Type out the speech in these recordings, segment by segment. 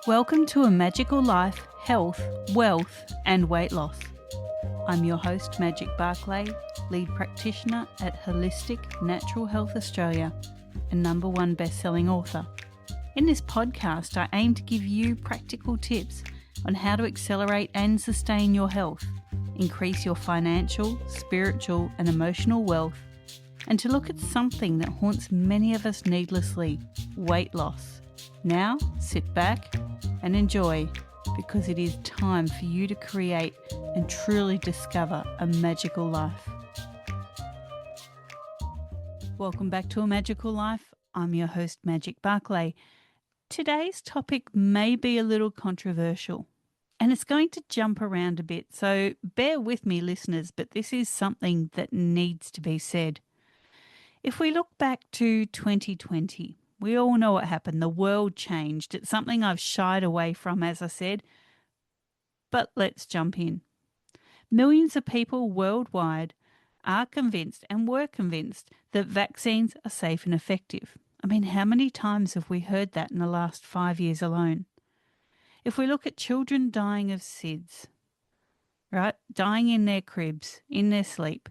Welcome to A Magical Life, Health, Wealth and Weight Loss. I'm your host, Magic Barclay, lead practitioner at Holistic Natural Health Australia and #1 best-selling author. In this podcast, I aim to give you practical tips on how to accelerate and sustain your health, increase your financial, spiritual and emotional wealth, and to look at something that haunts many of us needlessly, weight loss. Now, sit back and enjoy, because it is time for you to create and truly discover a magical life. Welcome back to A Magical Life. I'm your host, Magic Barclay. Today's topic may be a little controversial, and it's going to jump around a bit, so bear with me, listeners, but this is something that needs to be said. If we look back to 2020, we all know what happened. The world changed. It's something I've shied away from, as I said, but let's jump in. Millions of people worldwide are convinced and were convinced that vaccines are safe and effective. I mean, how many times have we heard that in the last 5 years alone? If we look at children dying of SIDS, right, dying in their cribs, in their sleep,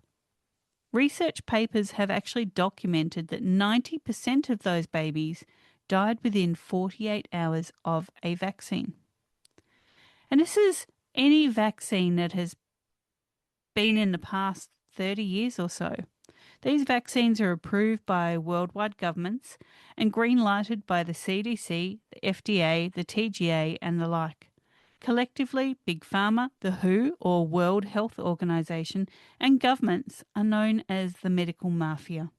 research papers have actually documented that 90% of those babies died within 48 hours of a vaccine. And this is any vaccine that has been in the past 30 years or so. These vaccines are approved by worldwide governments and green-lighted by the CDC, the FDA, the TGA and the like. Collectively, Big Pharma, the WHO or World Health Organization and governments are known as the medical mafia.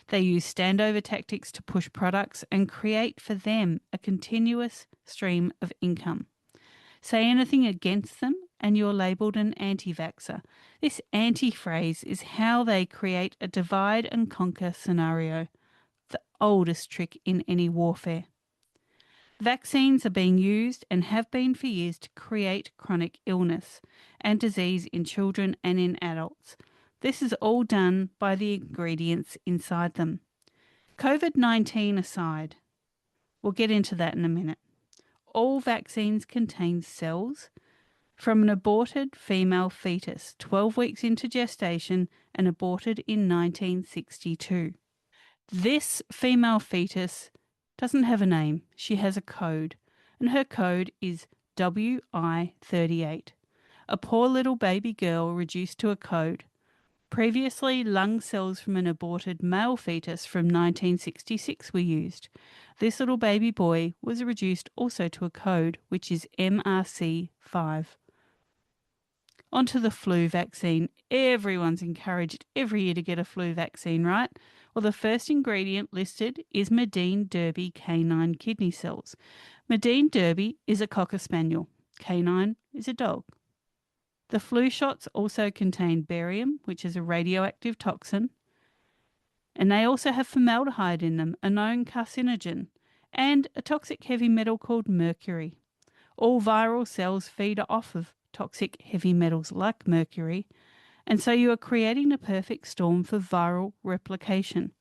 They use standover tactics to push products and create for them a continuous stream of income. Say anything against them and you're labelled an anti-vaxxer. This anti-phrase is how they create a divide and conquer scenario, the oldest trick in any warfare. Vaccines are being used and have been for years to create chronic illness and disease in children and in adults. This is all done by the ingredients inside them. COVID-19 aside, we'll get into that in a minute. All vaccines contain cells from an aborted female fetus 12 weeks into gestation and aborted in 1962. This female fetus doesn't have a name. She has a code, and her code is WI38. A poor little baby girl reduced to a code. Previously, lung cells from an aborted male fetus from 1966 were used. This little baby boy was reduced also to a code, which is MRC5. Onto the flu vaccine. Everyone's encouraged every year to get a flu vaccine, right? Well, the first ingredient listed is Medine Derby canine kidney cells. Medine Derby is a Cocker Spaniel. Canine is a dog. The flu shots also contain barium, which is a radioactive toxin, and they also have formaldehyde in them, a known carcinogen, and a toxic heavy metal called mercury. All viral cells feed off of toxic heavy metals like mercury, and so you are creating the perfect storm for viral replication,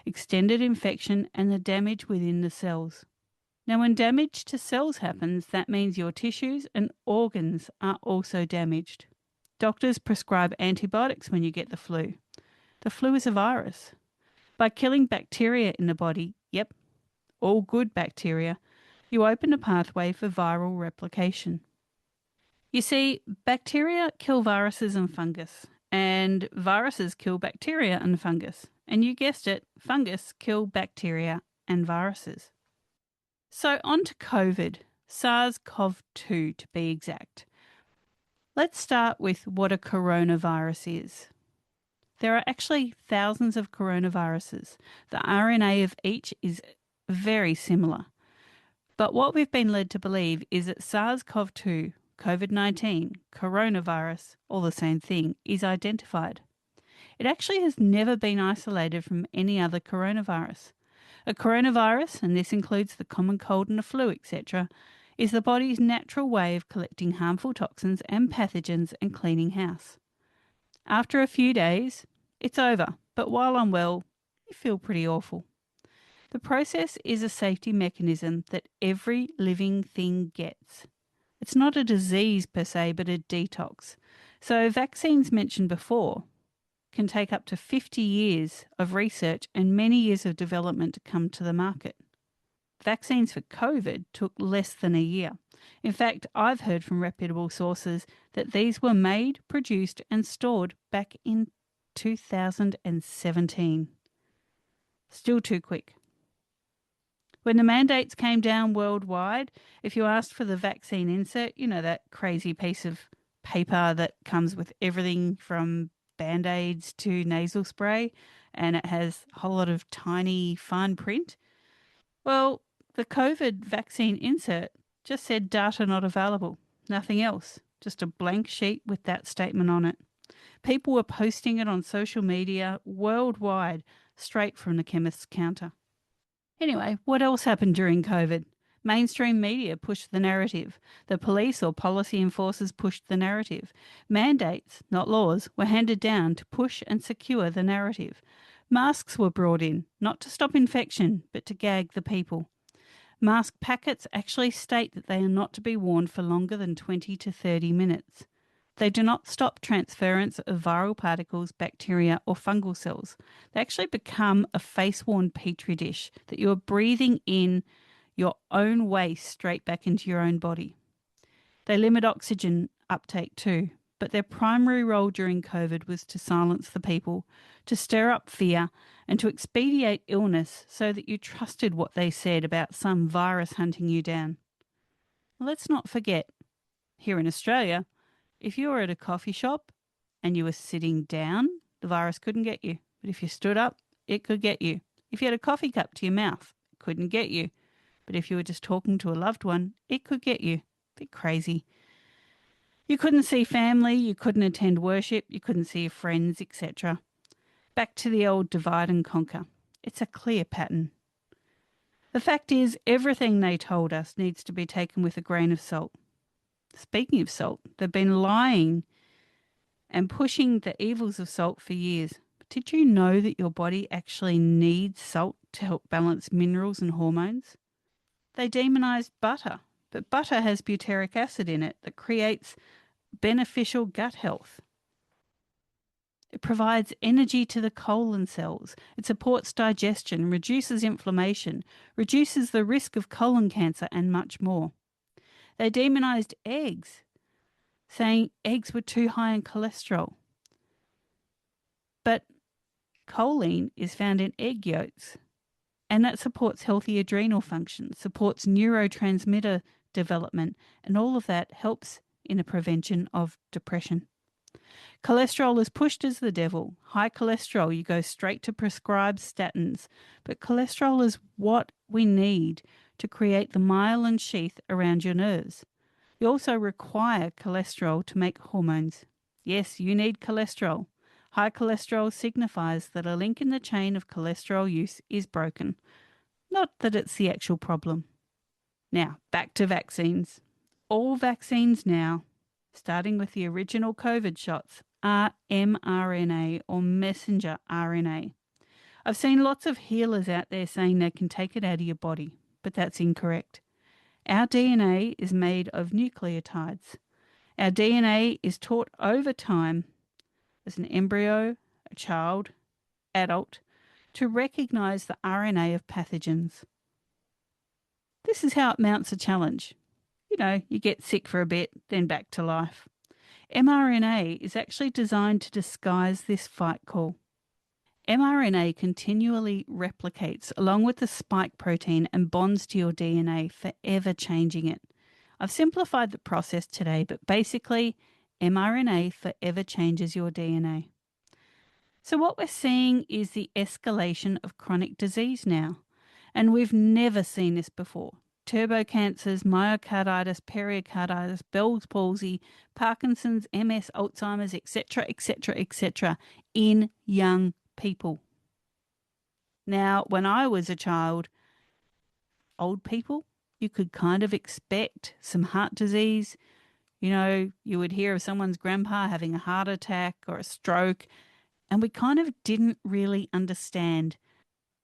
extended infection and the damage within the cells. Now, when damage to cells happens, that means your tissues and organs are also damaged. Doctors prescribe antibiotics when you get the flu. The flu is a virus. By killing bacteria in the body, yep, all good bacteria, you open a pathway for viral replication. You see, bacteria kill viruses and fungus, and viruses kill bacteria and fungus. And you guessed it, fungus kill bacteria and viruses. So on to COVID, SARS-CoV-2 to be exact. Let's start with what a coronavirus is. There are actually thousands of coronaviruses. The RNA of each is very similar. But what we've been led to believe is that SARS-CoV-2, COVID-19, coronavirus, all the same thing, is identified. It actually has never been isolated from any other coronavirus. A coronavirus, and this includes the common cold and the flu, etc., is the body's natural way of collecting harmful toxins and pathogens and cleaning house. After a few days, it's over, but while unwell, you feel pretty awful. The process is a safety mechanism that every living thing gets. It's not a disease per se, but a detox. So, vaccines mentioned before can take up to 50 years of research and many years of development to come to the market. Vaccines for COVID took less than a year. In fact, I've heard from reputable sources that these were made, produced, and stored back in 2017. Still too quick. When the mandates came down worldwide, if you asked for the vaccine insert, you know, that crazy piece of paper that comes with everything from Band-Aids to nasal spray, and it has a whole lot of tiny fine print. Well, the COVID vaccine insert just said data not available, nothing else, just a blank sheet with that statement on it. People were posting it on social media worldwide, straight from the chemist's counter. Anyway, what else happened during COVID? Mainstream media pushed the narrative. The police or policy enforcers pushed the narrative. Mandates, not laws, were handed down to push and secure the narrative. Masks were brought in, not to stop infection, but to gag the people. Mask packets actually state that they are not to be worn for longer than 20 to 30 minutes. They do not stop transference of viral particles, bacteria, or fungal cells. They actually become a face-worn petri dish that you are breathing in your own waste straight back into your own body. They limit oxygen uptake too, but their primary role during COVID was to silence the people, to stir up fear, and to expedite illness so that you trusted what they said about some virus hunting you down. Let's not forget, here in Australia, if you were at a coffee shop and you were sitting down, the virus couldn't get you. But if you stood up, it could get you. If you had a coffee cup to your mouth, it couldn't get you. But if you were just talking to a loved one, it could get you. Bit crazy. You couldn't see family, you couldn't attend worship, you couldn't see your friends, etc. Back to the old divide and conquer. It's a clear pattern. The fact is, everything they told us needs to be taken with a grain of salt. Speaking of salt, they've been lying and pushing the evils of salt for years. But did you know that your body actually needs salt to help balance minerals and hormones? They demonized butter, but butter has butyric acid in it that creates beneficial gut health. It provides energy to the colon cells. It supports digestion, reduces inflammation, reduces the risk of colon cancer, and much more. They demonized eggs, saying eggs were too high in cholesterol. But choline is found in egg yolks, and that supports healthy adrenal function, supports neurotransmitter development, and all of that helps in the prevention of depression. Cholesterol is pushed as the devil. High cholesterol, you go straight to prescribed statins. But cholesterol is what we need to create the myelin sheath around your nerves. You also require cholesterol to make hormones. Yes, you need cholesterol. High cholesterol signifies that a link in the chain of cholesterol use is broken, not that it's the actual problem. Now, back to vaccines. All vaccines now, starting with the original COVID shots, are mRNA or messenger RNA. I've seen lots of healers out there saying they can take it out of your body, but that's incorrect. Our DNA is made of nucleotides. Our DNA is taught over time as an embryo, a child, adult, to recognize the RNA of pathogens. This is how it mounts a challenge. You know, you get sick for a bit, then back to life. mRNA is actually designed to disguise this fight call. mRNA continually replicates along with the spike protein and bonds to your DNA, forever changing it. I've simplified the process today, but basically, mRNA forever changes your DNA. So what we're seeing is the escalation of chronic disease now, and we've never seen this before. Turbo cancers, myocarditis, pericarditis, Bell's palsy, Parkinson's, MS, Alzheimer's, etc., etc., etc., in young people. Now, when I was a child, old people, you could kind of expect some heart disease. You know, you would hear of someone's grandpa having a heart attack or a stroke, and we kind of didn't really understand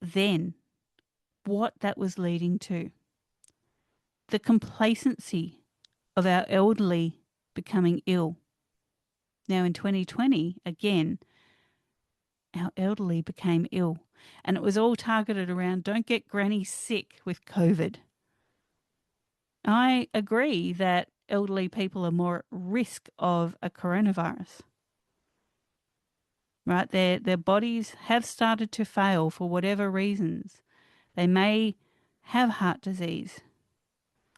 then what that was leading to. The complacency of our elderly becoming ill. Now in 2020, again, our elderly became ill, and it was all targeted around don't get granny sick with COVID. I agree that elderly people are more at risk of a coronavirus. Right? Their bodies have started to fail for whatever reasons. They may have heart disease.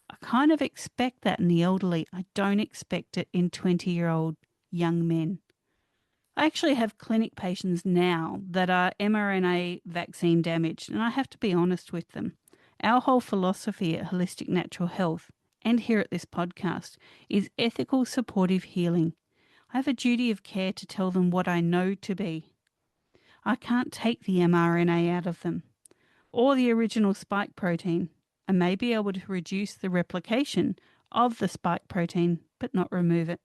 I kind of expect that in the elderly. I don't expect it in 20-year-old young men. I actually have clinic patients now that are mRNA vaccine damaged, and I have to be honest with them. Our whole philosophy at Holistic Natural Health and here at this podcast is ethical supportive healing. I have a duty of care to tell them what I know to be. I can't take the mRNA out of them or the original spike protein. I may be able to reduce the replication of the spike protein, but not remove it.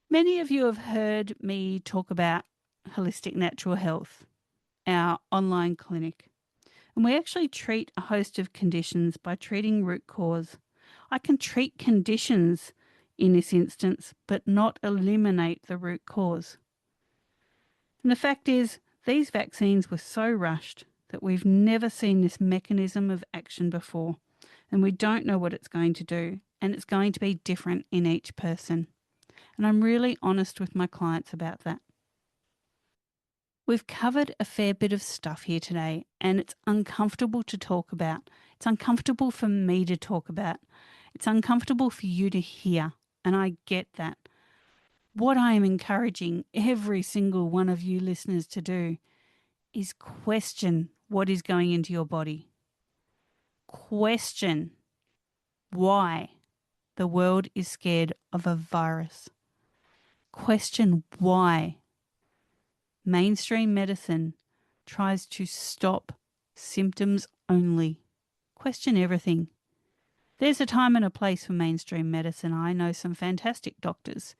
Many of you have heard me talk about Holistic Natural Health, our online clinic. And we actually treat a host of conditions by treating root cause. I can treat conditions in this instance, but not eliminate the root cause. And the fact is, these vaccines were so rushed that we've never seen this mechanism of action before, and we don't know what it's going to do, and it's going to be different in each person. And I'm really honest with my clients about that. We've covered a fair bit of stuff here today, and it's uncomfortable to talk about. It's uncomfortable for me to talk about. It's uncomfortable for you to hear, and I get that. What I am encouraging every single one of you listeners to do is question what is going into your body. Question why the world is scared of a virus. Question why mainstream medicine tries to stop symptoms only. Question everything. There's a time and a place for mainstream medicine. I know some fantastic doctors.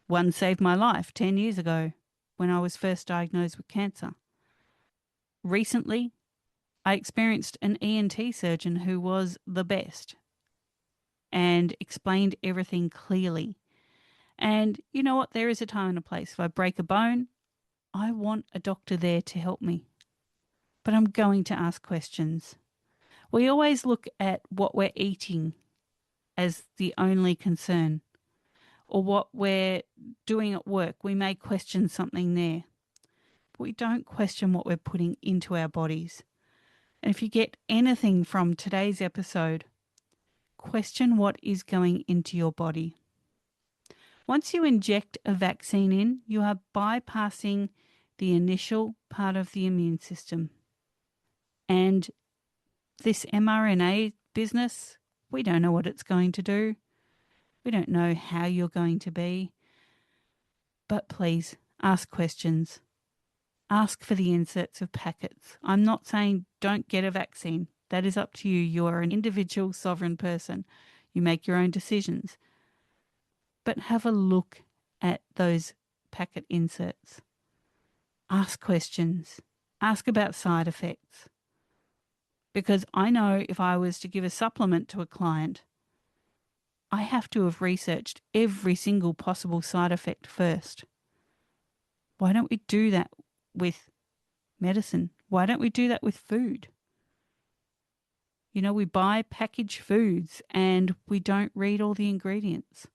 One saved my life 10 years ago when I was first diagnosed with cancer. Recently, I experienced an ENT surgeon who was the best and explained everything clearly. And you know what? There is a time and a place. If I break a bone, I want a doctor there to help me. But I'm going to ask questions. We always look at what we're eating as the only concern, or what we're doing at work. We may question something there. But we don't question what we're putting into our bodies. And if you get anything from today's episode, question what is going into your body. Once you inject a vaccine in, you are bypassing the initial part of the immune system. And this mRNA business, we don't know what it's going to do. We don't know how you're going to be. But please, ask questions. Ask for the inserts of packets. I'm not saying don't get a vaccine. That is up to you. You are an individual sovereign person. You make your own decisions. But have a look at those packet inserts. Ask questions. Ask about side effects. Because I know if I was to give a supplement to a client, I have to have researched every single possible side effect first. Why don't we do that with medicine? Why don't we do that with food? You know, we buy packaged foods and we don't read all the ingredients.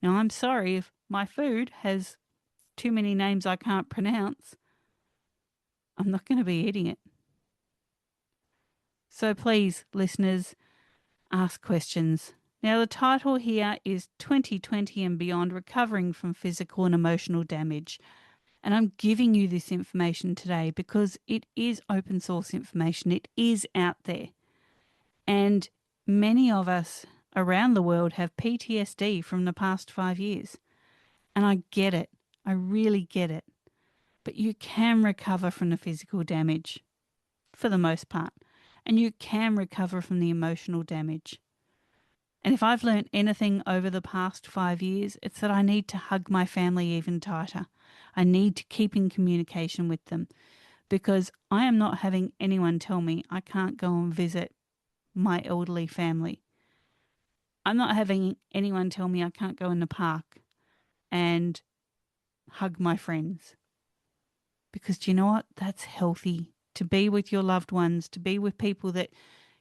Now, I'm sorry if my food has too many names I can't pronounce. I'm not going to be eating it. So please, listeners, ask questions. Now, the title here is 2020 and Beyond, Recovering from Physical and Emotional Damage. And I'm giving you this information today because it is open source information. It is out there. And many of us around the world have PTSD from the past 5 years. And I get it. I really get it. But you can recover from the physical damage for the most part. And you can recover from the emotional damage. And if I've learned anything over the past 5 years, it's that I need to hug my family even tighter. I need to keep in communication with them because I am not having anyone tell me I can't go and visit my elderly family. I'm not having anyone tell me I can't go in the park and hug my friends. Because do you know what? That's healthy. To be with your loved ones, to be with people that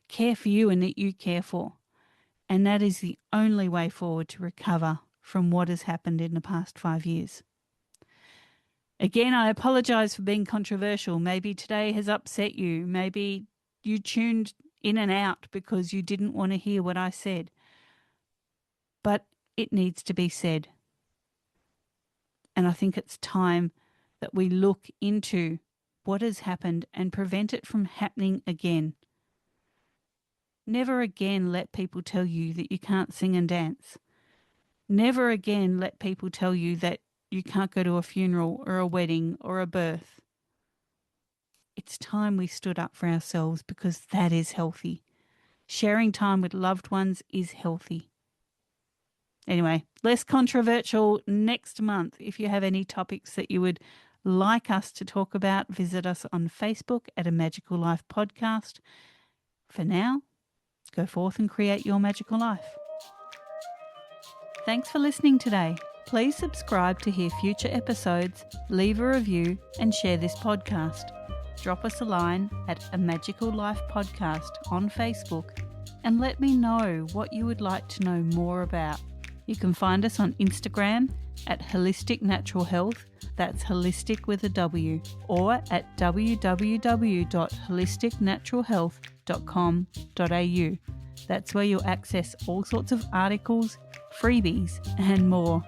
care for you and that you care for. And that is the only way forward to recover from what has happened in the past 5 years. Again, I apologize for being controversial. Maybe today has upset you. Maybe you tuned in and out because you didn't want to hear what I said. But it needs to be said. And I think it's time that we look into what has happened and prevent it from happening again. Never again let people tell you that you can't sing and dance. Never again let people tell you that you can't go to a funeral or a wedding or a birth. It's time we stood up for ourselves because that is healthy. Sharing time with loved ones is healthy. Anyway, less controversial next month. If you have any topics that you would like us to talk about, visit us on Facebook at A Magical Life Podcast. For now, go forth and create your magical life. Thanks for listening today. Please subscribe to hear future episodes, leave a review, and share this podcast. Drop us a line at A Magical Life Podcast on Facebook and let me know what you would like to know more about. You can find us on Instagram at Holistic Natural Health, that's holistic with a W, or at www.holisticnaturalhealth.com.au. That's where you'll access all sorts of articles, freebies, and more.